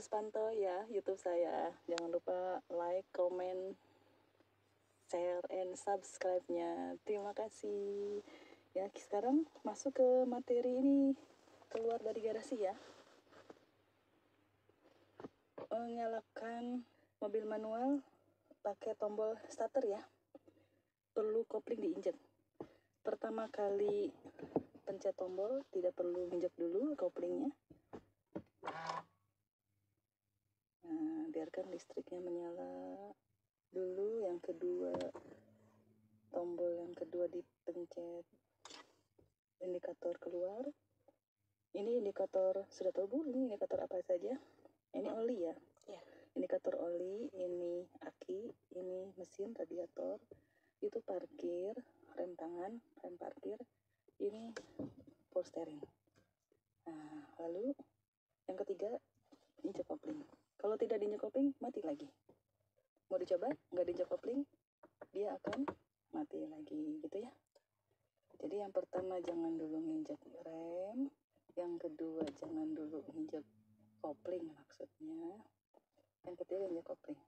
terus pantau ya YouTube saya. Jangan lupa like, comment, share, and subscribe-nya. Terima kasih. Ya, sekarang masuk ke materi ini. Keluar dari garasi ya. Menyalakan mobil manual pakai tombol starter ya. Perlu kopling diinjek. Pertama kali pencet tombol, tidak perlu injek dulu koplingnya. Nah, biarkan listriknya menyala dulu. Yang kedua, tombol yang kedua dipencet, indikator keluar. Ini indikator, sudah tahu Bu, ini indikator apa saja? Ini oli ya? Ya. Indikator oli, ini aki, ini mesin radiator, itu parkir, rem tangan, rem parkir, ini power steering. Nah, lalu yang ketiga, injek kopling. Kalau tidak diinjek kopling, mati lagi. Mau dicoba? Nggak diinjek kopling, dia akan mati lagi, gitu ya. Jadi yang pertama jangan dulu nginjek rem, yang kedua jangan dulu nginjek kopling maksudnya, yang ketiga injek kopling.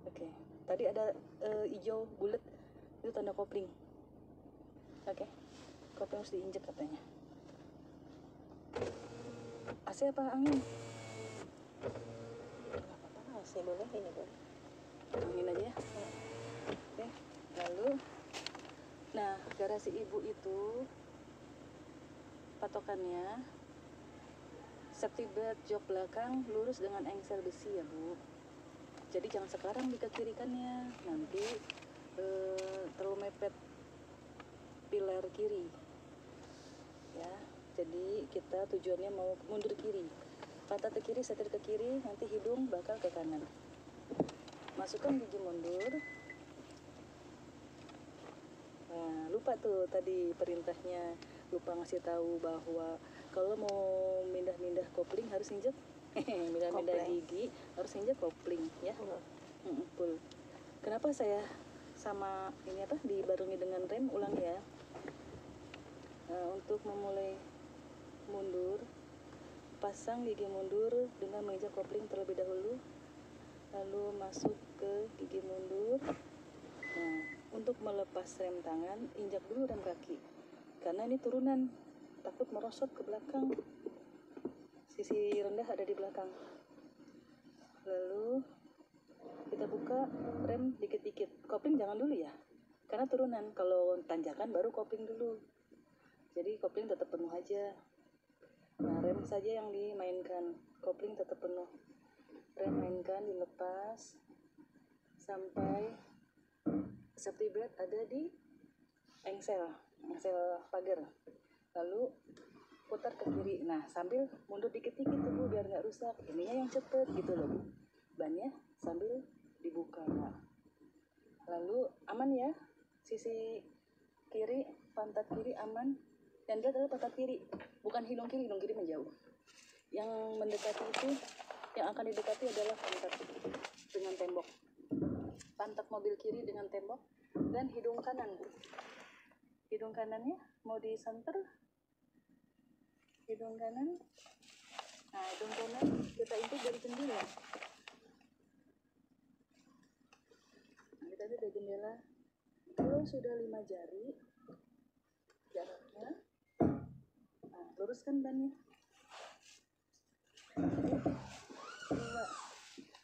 Oke, tadi ada hijau bulat itu tanda kopling. Oke, kopling harus diinjek katanya. AC apa angin? Apa-apa, AC boleh, ini boleh. Angin aja ya. Oke, lalu nah, garasi ibu itu patokannya safety belt jok belakang lurus dengan engsel besi ya Bu. Jadi jangan sekarang dikekirikannya, nanti terlalu mepet pilar kiri ya. Jadi kita tujuannya mau mundur kiri, pantat ke kiri, setir ke kiri, nanti hidung bakal ke kanan. Masukkan gigi mundur. Nah, lupa tuh tadi perintahnya, lupa ngasih tahu bahwa kalau mau mindah-mindah kopling harus injek mindah-mindah gigi harus injek kopling ya. Full. Kenapa saya sama ini apa dibarengi dengan rem? Ulang ya. Untuk memulai mundur, pasang gigi mundur dengan menginjak kopling terlebih dahulu, lalu masuk ke gigi mundur. Nah, untuk melepas rem tangan, injak dulu rem kaki. Karena ini turunan, takut merosot ke belakang. Sisi rendah ada di belakang. Lalu kita buka rem dikit-dikit. Kopling jangan dulu ya, karena turunan. Kalau tanjakan baru kopling dulu. Jadi kopling tetap penuh aja. Nah, rem saja yang dimainkan, kopling tetap penuh. Rem mainkan, dilepas sampai safety belt ada di engsel pagar. Lalu putar ke kiri. Nah, sambil mundur dikit-dikit tuh Bu, biar nggak rusak. Ininya yang cepet gitu loh Bu. Bannya sambil dibuka. Lalu aman ya, sisi kiri, pantat kiri aman. Dan dia adalah pantat kiri, bukan hidung kiri menjauh. Yang mendekati itu, yang akan didekati adalah pantat dengan tembok. Pantat mobil kiri dengan tembok dan hidung kanan. Hidung kanannya mau disanter. Hidung kanan. Nah, hidung kanan kita intip dari jendela. Nah, kita lihat dari jendela. Kalau sudah 5 jari jaraknya, nah, luruskan bannya.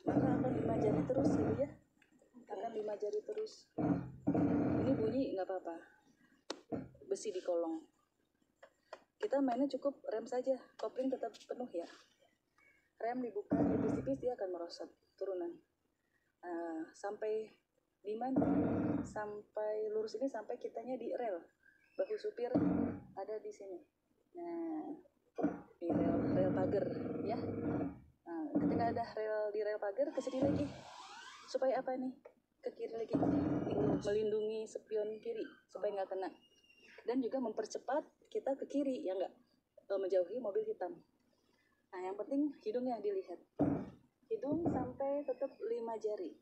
Maka akan 5 jari terus gitu ya. Akan 5 jari terus. Ini bunyi nggak apa-apa. Besi di kolong. Kita mainnya cukup rem saja, kopling tetap penuh ya. Rem dibuka tipis-tipis, dia akan merosot turunan. Sampai di mana? Sampai lurus ini, sampai kitanya di rel. Bahu supir ada di sini. Nah, di rel pagar ya. Nah, ketika ada di rel pagar, ke sini lagi. Supaya apa nih? Ke kiri lagi. Melindungi spion kiri supaya nggak kena. Dan juga mempercepat kita ke kiri ya, nggak menjauhi mobil hitam. Nah, yang penting hidungnya dilihat. Hidung sampai tetap 5 jari.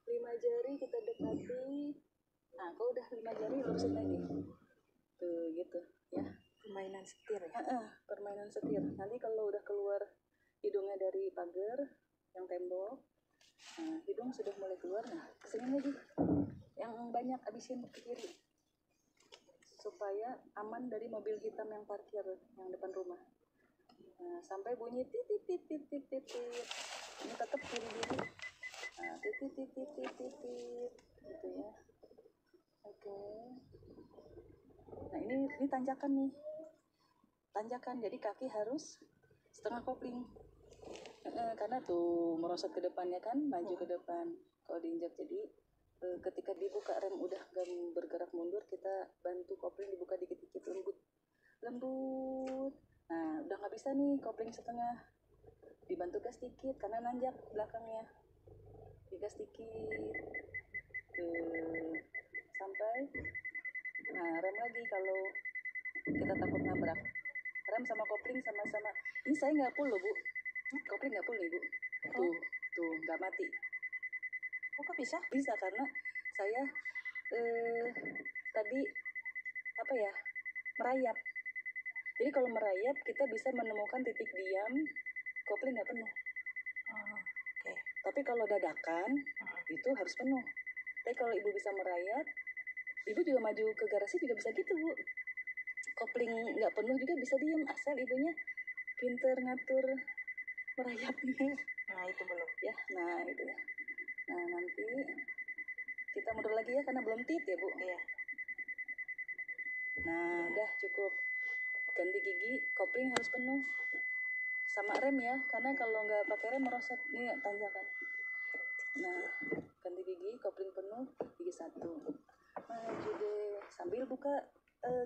5 jari kita dekati. Nah, kalau udah 5 jari lurusin lagi. Tuh gitu ya. Permainan setir ya. Permainan setir. Nanti kalau udah keluar hidungnya dari pagar yang tembok, nah, hidung sudah mulai keluar, nah kesini lagi yang banyak abisin ke kiri supaya aman dari mobil hitam yang parkir yang depan rumah. Nah, sampai bunyi titit titit titit titit, ini tetap kiri dulu. Nah, titit titit titit titit gitu ya. Oke. Nah ini tanjakan nih, tanjakan, jadi kaki harus setengah kopling. Karena tuh merosot ke depannya kan, maju ke depan kalau diinjak. Jadi ketika dibuka rem udah gak bergerak mundur, kita bantu kopling dibuka dikit-dikit, lembut. Nah udah nggak bisa nih kopling setengah, dibantu gas dikit karena nanjak belakangnya, digas dikit sampai rem lagi kalau kita takut nabrak. Rem sama kopling sama-sama. Ini saya nggak full loh bu, kopling nggak full nih bu. Tuh nggak mati. Oh, kok bisa? Bisa karena saya tadi apa ya, merayap. Jadi kalau merayap kita bisa menemukan titik diam kopling nggak penuh. Oke. Tapi kalau dadakan itu harus penuh. Tapi kalau ibu bisa merayap, ibu juga maju ke garasi juga bisa gitu bu. Kopling nggak penuh juga bisa diem, asal ibunya pinter ngatur merayapnya. Nah, itu belum. Ya, nah itu ya. Nah nanti kita mundur lagi ya karena belum tit ya bu. Iya. Nah udah cukup. Ganti gigi, kopling harus penuh sama rem ya, karena kalau nggak pakai rem merosot. Ini tanjakan. Nah ganti gigi, kopling penuh, gigi 1. Maju deh sambil buka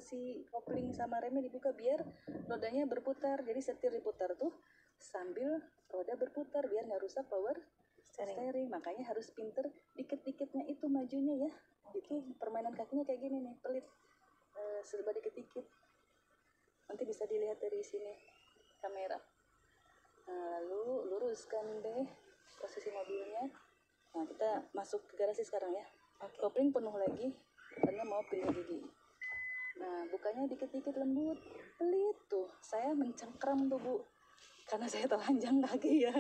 si kopling sama remnya dibuka biar rodanya berputar. Jadi setir diputar tuh sambil roda berputar biar nggak rusak power steering. Makanya harus pinter dikit-dikitnya itu majunya ya. Itu permainan kakinya kayak gini nih, pelit, serba dikit-dikit. Nanti bisa dilihat dari sini kamera. Lalu luruskan deh posisi mobilnya. Nah kita masuk ke garasi sekarang ya. Kopling penuh lagi karena mau pindah gigi. Nah bukanya dikit-dikit lembut, pelit tuh. Saya mencengkram tuh bu, karena saya telanjang kaki ya.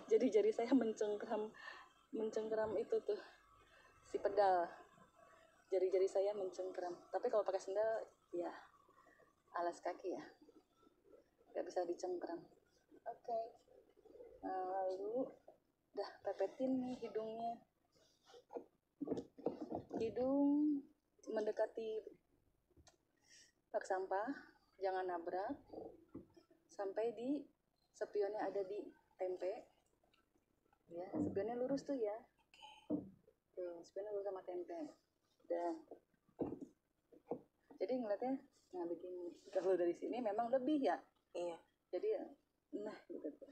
Jadi jari saya mencengkram itu tuh si pedal. Jari-jari saya mencengkram. Tapi kalau pakai sendal ya alas kaki ya, nggak bisa dicengkram. Oke. Nah, lalu udah pepetin nih hidungnya. Hidung mendekati bak sampah, jangan nabrak. Sampai di spionnya ada di tempe. Ya, spionnya lurus tuh ya. Tuh, spionnya lurus sama tempe. Udah. Jadi ngeliatnya, nah begini. Kalau dari sini memang lebih ya. Iya. Jadi nah gitu tuh.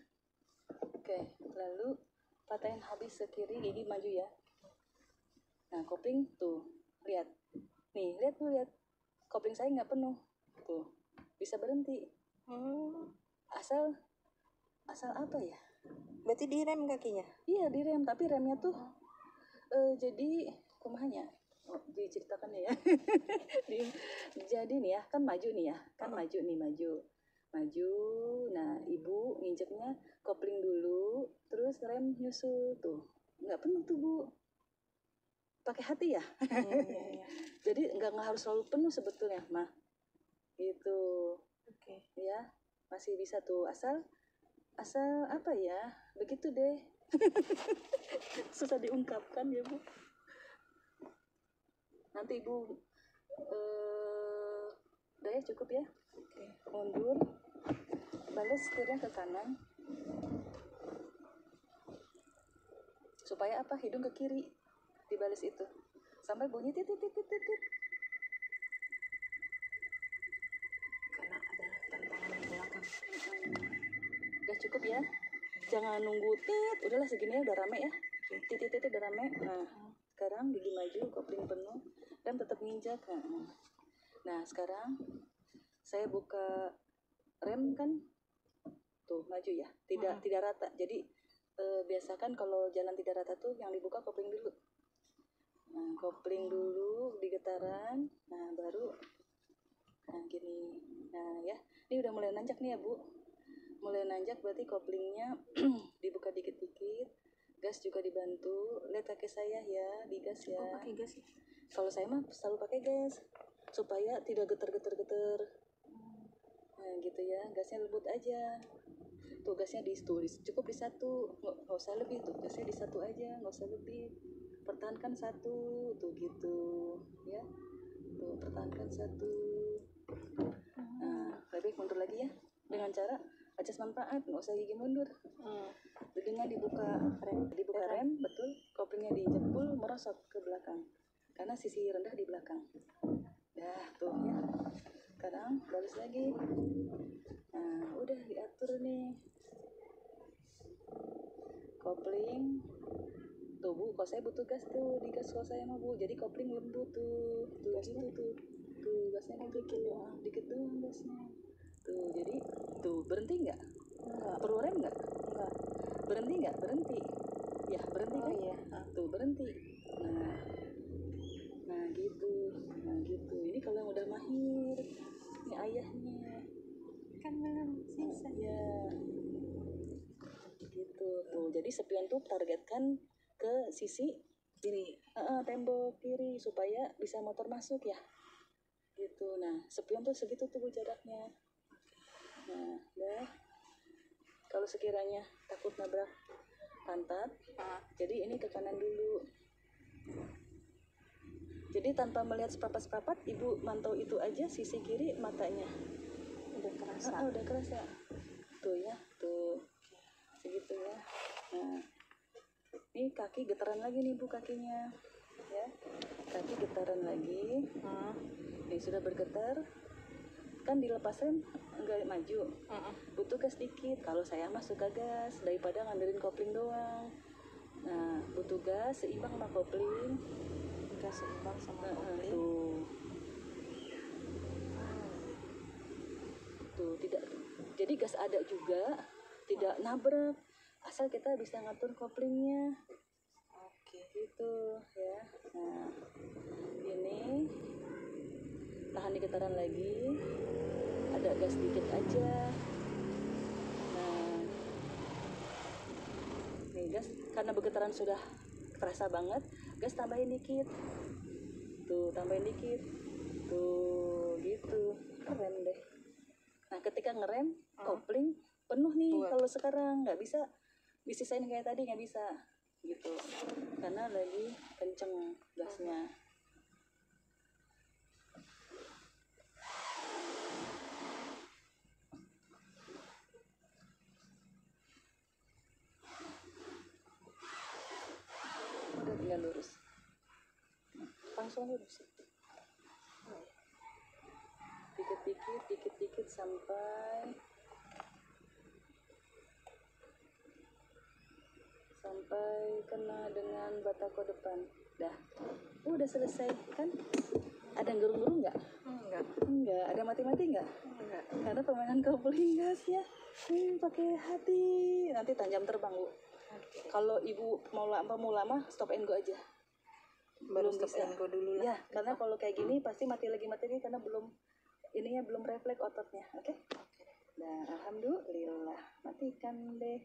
Oke, lalu patahin habis ke kiri, gigi maju ya. Nah kopling tuh lihat nih, lihat kopling saya nggak penuh tuh, bisa berhenti. Asal apa ya, Berarti direm kakinya? iya direm, tapi remnya tuh jadi kumahnya diceritakan ya. Jadi nih ya, kan maju nih ya, maju. Nah ibu nginjeknya kopling dulu, terus rem nyusul tuh, nggak penuh tuh bu. Pakai hati ya. Iya. Jadi nggak harus selalu penuh sebetulnya mah, gitu. Oke. Ya masih bisa tuh, asal apa ya, begitu deh. Susah diungkapkan ya bu. Nanti ibu udah ya, cukup ya. Oke. Mundur, balik setirnya ke kanan supaya apa, hidung ke kiri, dibales itu sampai bunyi titit. Karena ada tantangan di belakang. Udah cukup ya, jangan nunggu tit, udahlah segini udah rame ya. Titit udah rame. Nah sekarang gigi maju, kopling penuh, dan tetap nginjak. Nah sekarang saya buka rem kan tuh maju ya, tidak rata. Jadi biasakan kalau jalan tidak rata tuh yang dibuka kopling dulu. Nah kopling dulu di getaran, nah baru Nah gini, nah ya, ini udah mulai nanjak nih ya Bu. Mulai nanjak berarti koplingnya dibuka dikit-dikit, gas juga dibantu. Lihat kaki saya ya, digas ya. Oh, pakai gas ya? Kalau saya mah selalu pakai gas supaya tidak geter-geter. Nah gitu ya, gasnya lembut aja. Tuh gasnya cukup di satu, nggak usah lebih tuh, gasnya di satu aja, nggak usah lebih. Pertahankan satu, tuh gitu ya. Tuh pertahankan satu. Nah, lebih mundur lagi ya, dengan cara adjust manfaat, nggak usah gigi mundur. Dengan dibuka rem, betul. Koplingnya dijepul, merosot ke belakang, karena sisi rendah di belakang. Dah tuh ya. Sekarang baris lagi. Nah, udah diatur nih. Kopling. Tuh Bu, kalau saya butuh gas tuh, digas kalau saya mah Bu. Jadi kopling lembut tuh. Tuh gasnya gitu tuh. Tuh gasnya dikit ya. Dikit doang gasnya. Tuh, jadi tuh berhenti nggak? Enggak. Perlu rem nggak? Enggak. Berhenti nggak? Berhenti. Ya berhenti kan? Iya. Tuh berhenti. Nah gitu. Nah gitu. Ini kalau yang udah mahir, ini ayahnya. Kan belum sisa. Ya. Gitu. Tuh, jadi spion tuh targetkan ke sisi Kiri. tembok kiri supaya bisa motor masuk ya. Gitu. Nah, spion tuh segitu tuh Bu jaraknya. Nah, dah. Kalau sekiranya takut nabrak pantat, jadi ini ke kanan dulu. Jadi tanpa melihat seprapat-seprapat, Ibu mantau itu aja sisi kiri matanya. Udah kerasa. Udah kerasa. Tuh ya, tuh. Segitu ya. Nah, ini kaki getaran lagi nih Bu kakinya. Ya. Kaki getaran lagi. Ini sudah bergetar. Kan dilepas rem enggak maju. Butuh gas dikit. Kalau saya mah suka gas daripada ngandelin kopling doang. Nah, butuh gas seimbang sama kopling. Gas seimbang sama kopling. Tuh tidak. Jadi gas ada juga, tidak nabrak. Asal kita bisa ngatur koplingnya. Oke. Gitu ya. Nah, ini tahan di getaran lagi. Ada gas dikit aja. Nah, nih gas karena bergetaran sudah terasa banget, gas tambahin dikit. Tuh, tambahin dikit. Tuh, gitu. Keren deh. Nah, ketika ngerem, kopling penuh nih. Kalau sekarang nggak bisa disisain kayak tadi, nggak bisa. Gitu. Karena lagi kenceng gasnya. Udah tinggal lurus. Langsung lurus. Dikit-dikit sampai kena dengan batako depan. Dah. Udah selesai kan? Ada yang gerung-gerung nggak? Enggak. Ada mati-mati nggak? Enggak. Karena permainan kopling gas ya. Pakai hati. Nanti tajam terbang Bu. Kalau Ibu mau lama stop and go aja. Baru stop and go dulu lah. Ya, karena kalau kayak gini pasti mati lagi karena belum refleks ototnya. Oke? Nah, alhamdulillah. Matikan deh.